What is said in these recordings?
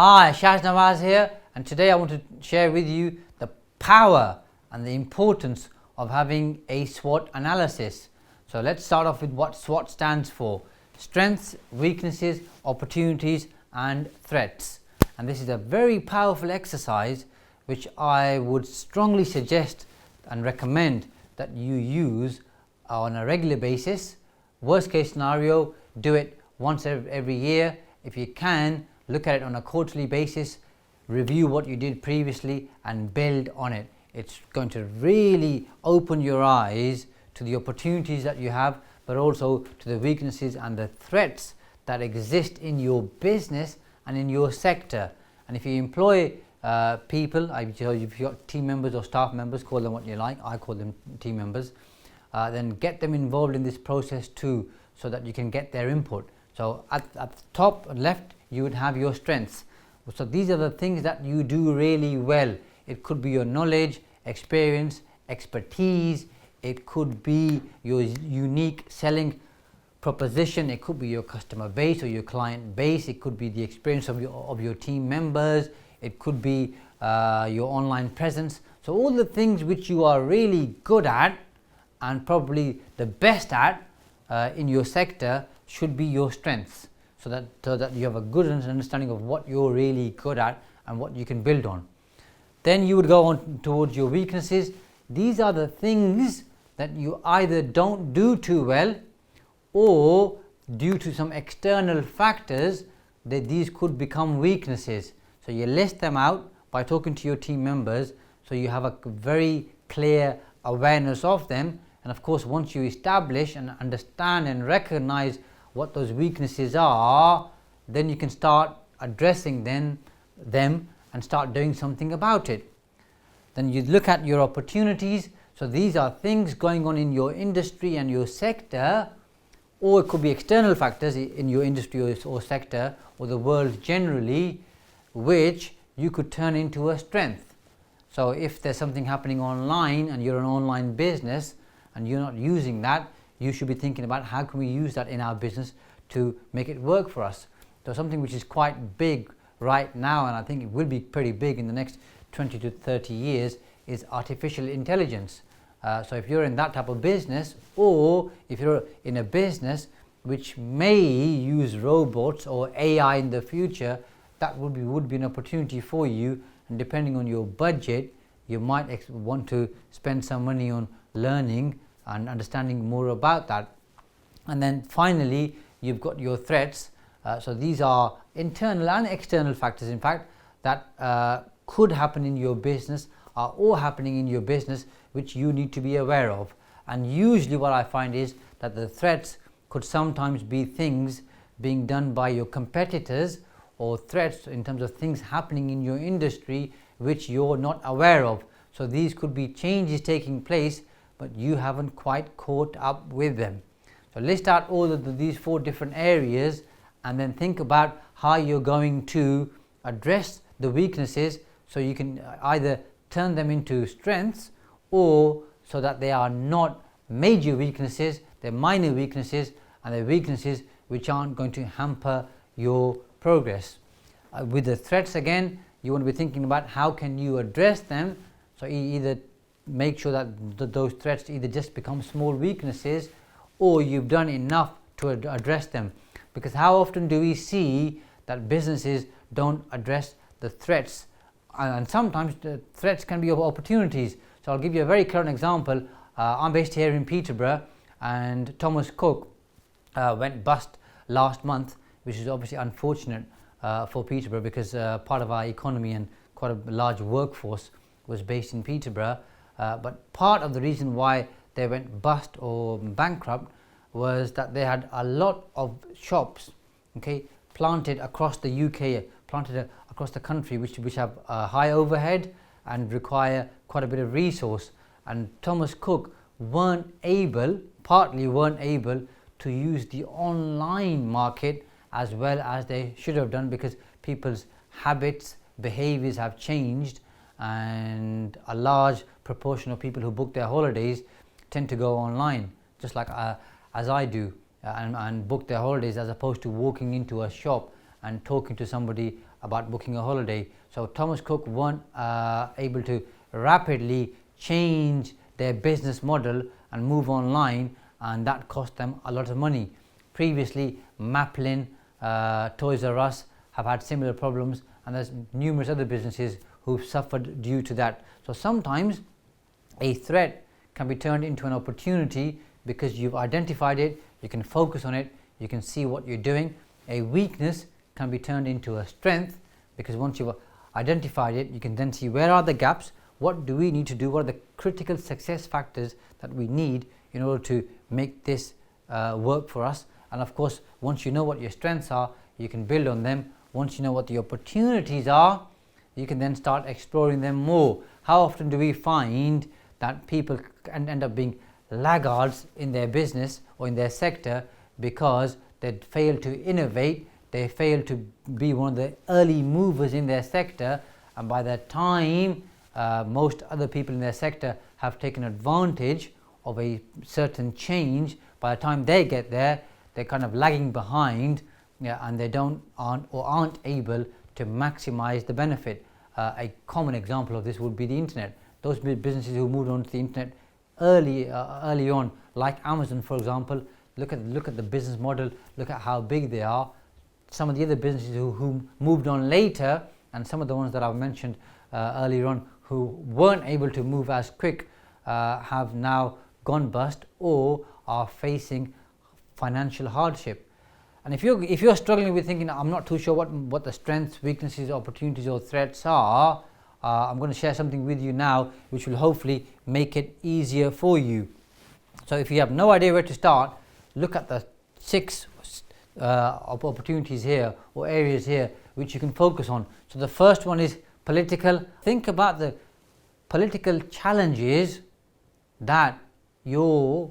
Hi, Shaz Nawaz here, and today I want to share with you the power and the importance of having a SWOT analysis. So let's start off with what SWOT stands for: strengths, weaknesses, opportunities and threats. And this is a very powerful exercise which I would strongly suggest and recommend that you use on a regular basis. Worst case scenario, do it once every year. If you can, look at it on a quarterly basis, review what you did previously and build on it. It's going to really open your eyes to the opportunities that you have, but also to the weaknesses and the threats that exist in your business and in your sector. And if you employ people, if you've got team members or staff members, call them what you like, I call them team members, then get them involved in this process too, so that you can get their input. So at the top left, you would have your strengths. So these are the things that you do really well. It could be your knowledge, experience, expertise. It could be your unique selling proposition. It could be your customer base or your client base. It could be the experience of your team members. It could be your online presence. So all the things which you are really good at and probably the best at in your sector should be your strengths, so that you have a good understanding of what you're really good at and what you can build on. Then you would go on towards your weaknesses. These are the things that you either don't do too well, or due to some external factors that these could become weaknesses. So you list them out by talking to your team members, so you have a very clear awareness of them. And of course, once you establish and understand and recognize what those weaknesses are, then you can start addressing them and start doing something about it. Then you look at your opportunities. So these are things going on in your industry and your sector, or it could be external factors in your industry or sector or the world generally, which you could turn into a strength. So if there's something happening online and you're an online business and you're not using that, you should be thinking about how can we use that in our business to make it work for us. So something which is quite big right now, and I think it will be pretty big in the next 20 to 30 years, is artificial intelligence. So if you're in that type of business, or if you're in a business which may use robots or AI in the future, that would be an opportunity for you. And depending on your budget, you might want to spend some money on learning and understanding more about that. And then finally, you've got your threats. So these are internal and external factors, in fact, that could happen in your business, are all happening in your business, which you need to be aware of. And usually what I find is that the threats could sometimes be things being done by your competitors, or threats in terms of things happening in your industry which you're not aware of. So these could be changes taking place, but you haven't quite caught up with them. So list out all of these 4 different areas, and then think about how you're going to address the weaknesses, so you can either turn them into strengths, or so that they are not major weaknesses, they're minor weaknesses, and they're weaknesses which aren't going to hamper your progress. With the threats, again, you want to be thinking about how can you address them. So either make sure that those threats either just become small weaknesses, or you've done enough to address them. Because how often do we see that businesses don't address the threats? And sometimes the threats can be opportunities. So I'll give you a very current example. I'm based here in Peterborough, and Thomas Cook went bust last month, which is obviously unfortunate for Peterborough, because part of our economy and quite a large workforce was based in Peterborough. But part of the reason why they went bust or bankrupt was that they had a lot of shops, planted across the UK, planted across the country, which have high overhead and require quite a bit of resource. And Thomas Cook partly weren't able to use the online market as well as they should have done, because people's habits, behaviors have changed, and a large proportion of people who book their holidays tend to go online, just like as I do, and book their holidays, as opposed to walking into a shop and talking to somebody about booking a holiday. So Thomas Cook weren't able to rapidly change their business model and move online, and that cost them a lot of money. Previously, Maplin, Toys R Us have had similar problems, and there's numerous other businesses who've suffered due to that. So sometimes a threat can be turned into an opportunity because you've identified it, you can focus on it, you can see what you're doing. A weakness can be turned into a strength because once you've identified it, you can then see where are the gaps, what do we need to do, what are the critical success factors that we need in order to make this work for us. And of course, once you know what your strengths are, you can build on them. Once you know what the opportunities are, you can then start exploring them more. How often do we find that people end up being laggards in their business or in their sector because they fail to innovate, they fail to be one of the early movers in their sector, and by the time most other people in their sector have taken advantage of a certain change, by the time they get there, they're kind of lagging behind, and they aren't able to maximize the benefit. A common example of this would be the internet. Those businesses who moved on to the internet early on, like Amazon for example, look at the business model, look at how big they are. Some of the other businesses who moved on later, and some of the ones that I've mentioned earlier on who weren't able to move as quick, have now gone bust or are facing financial hardship. And if you're struggling with thinking, I'm not too sure what the strengths, weaknesses, opportunities or threats are, I'm going to share something with you now which will hopefully make it easier for you. So if you have no idea where to start, look at the 6 opportunities here or areas here which you can focus on. So the first one is political. Think about the political challenges that your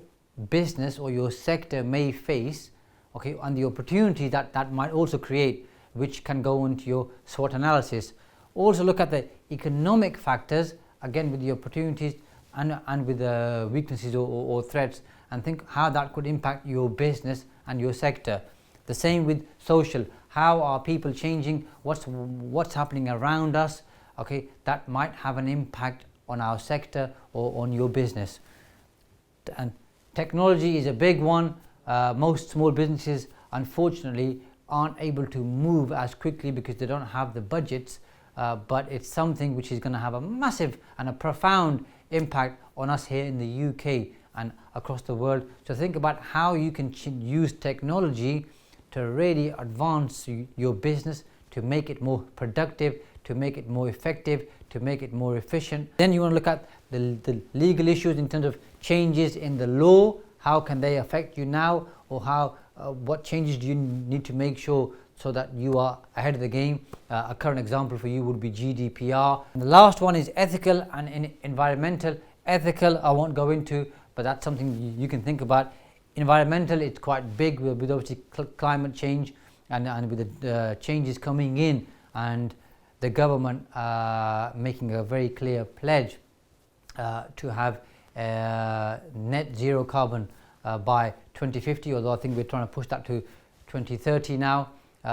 business or your sector may face, okay, and the opportunity that might also create, which can go into your SWOT analysis. Also look at the economic factors, again with the opportunities and with the weaknesses or threats, and think how that could impact your business and your sector. The same with social. How are people changing? What's happening around us? Okay, that might have an impact on our sector or on your business. And technology is a big one. Most small businesses unfortunately aren't able to move as quickly because they don't have the budgets, but it's something which is going to have a massive and a profound impact on us here in the UK and across the world. So think about how you can use technology to really advance your business, to make it more productive, to make it more effective, to make it more efficient. Then you want to look at the legal issues in terms of changes in the law. How can they affect you now, or what changes do you need to make sure so that you are ahead of the game? A current example for you would be GDPR. And the last one is ethical and environmental. Ethical I won't go into, but that's something you can think about. Environmental, it's quite big with obviously climate change and with the changes coming in, and the government making a very clear pledge to have net zero carbon by 2050, although I think we're trying to push that to 2030 now.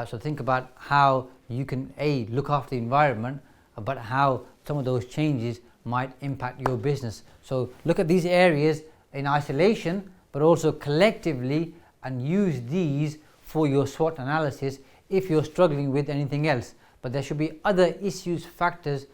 So think about how you can look after the environment, but how some of those changes might impact your business. So look at these areas in isolation, but also collectively, and use these for your SWOT analysis if you're struggling with anything else. But there should be other issues, factors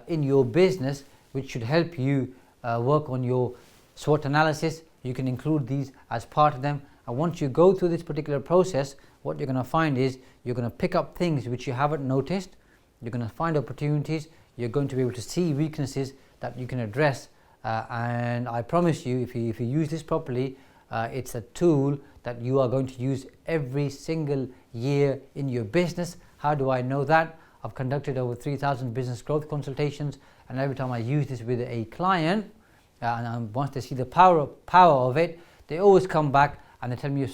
in your business which should help you work on your SWOT analysis. You can include these as part of them, and once you go through this particular process, what you're going to find is you're going to pick up things which you haven't noticed, you're going to find opportunities, you're going to be able to see weaknesses that you can address, and I promise you, if you use this properly, it's a tool that you are going to use every single year in your business. How do I know that? I've conducted over 3,000 business growth consultations, and every time I use this with a client, and once they see the power of it, they always come back and they tell me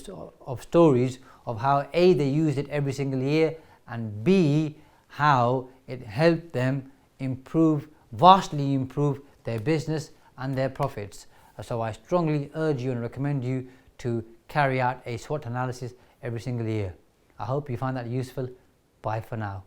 of stories of how A, they used it every single year, and B, how it helped them vastly improve their business and their profits. So I strongly urge you and recommend you to carry out a SWOT analysis every single year. I hope you find that useful. Bye for now.